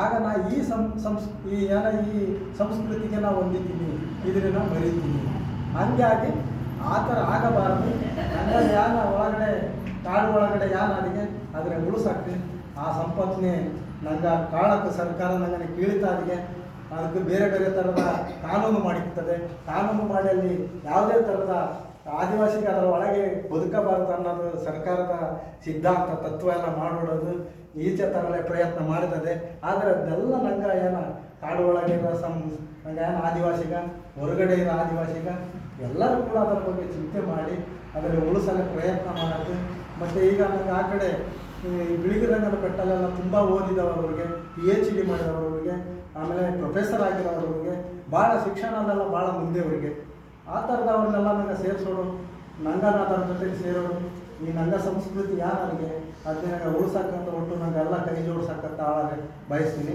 ಆಗ ನಾ ಈ ಸಂಸ್ಕೃತಿಗೆ ನಾವು ಹೊಂದಿದ್ದೀನಿ, ಇದನ್ನ ಮರಿತೀನಿ. ಹಂಗಾಗಿ ಆ ಥರ ಆಗಬಾರದು. ನನ್ನ ಯಾನ ಒಳಗಡೆ ಕಾಡು ಒಳಗಡೆ ಯಾನಿಗೆ ಆದರೆ ಉಳಿಸಾಕ್ತಿ ಆ ಸಂಪತ್ನೆ ನಂಗೆ ಕಾಳಕ್ಕೆ ಸರ್ಕಾರ ನನಗೆ ಕೀಳಿತಾದಿಗೆ ಅದಕ್ಕೆ ಬೇರೆ ಬೇರೆ ಥರದ ಕಾನೂನು ಮಾಡಿರ್ತದೆ. ಕಾನೂನು ಮಾಡಿ ಅಲ್ಲಿ ಯಾವುದೇ ಥರದ ಆದಿವಾಸಿಗೆ ಅದರ ಒಳಗೆ ಬದುಕಬಾರದು ಅನ್ನೋದು ಸರ್ಕಾರದ ಸಿದ್ಧಾಂತ ತತ್ವ ಎಲ್ಲ ಮಾಡಿಬಿಡೋದು ಈಚೆ ತರಲೆ ಪ್ರಯತ್ನ ಮಾಡ್ತದೆ. ಆದರೆ ಅದೆಲ್ಲ ನಂಗೆ ಏನ ಕಾಡು ಒಳಗೆ ಇರೋ ನಂಗೆ ಏನು ಆದಿವಾಸಿಗ ಹೊರಗಡೆ ಇರೋ ಆದಿವಾಸಿಗ ಎಲ್ಲರೂ ಕೂಡ ಅದರ ಬಗ್ಗೆ ಚಿಂತೆ ಮಾಡಿ ಅದರಲ್ಲಿ ಉಳಿಸಲು ಪ್ರಯತ್ನ ಮಾಡೋದು. ಮತ್ತು ಈಗ ನಂಗೆ ಆ ಕಡೆ ಬಿಳಿಗಿರಂಗನ ಬೆಟ್ಟಲೆಲ್ಲ ತುಂಬ ಓದಿದವರವ್ರಿಗೆ, PhD ಮಾಡಿದವರವ್ರಿಗೆ, ಆಮೇಲೆ ಪ್ರೊಫೆಸರ್ ಆಗಿರೋರವ್ರಿಗೆ, ಭಾಳ ಶಿಕ್ಷಣದೆಲ್ಲ ಭಾಳ ಮುಂದೆವರಿಗೆ ಆ ಥರದವ್ರನ್ನೆಲ್ಲ ನಂಗೆ ಸೇರಿಸೋಡು, ನಂಗನ ಅದರ ಜೊತೆಗೆ ಸೇರೋದು, ಈ ನಂಗ ಸಂಸ್ಕೃತಿ ಯಾರಿಗೆ ಅದನ್ನ ಉಳಿಸಕ್ಕಂತ ಒಟ್ಟು ನಂಗೆಲ್ಲ ಕೈ ಜೋಡ್ಸಕ್ಕಂತ ಬಯಸ್ತೀನಿ.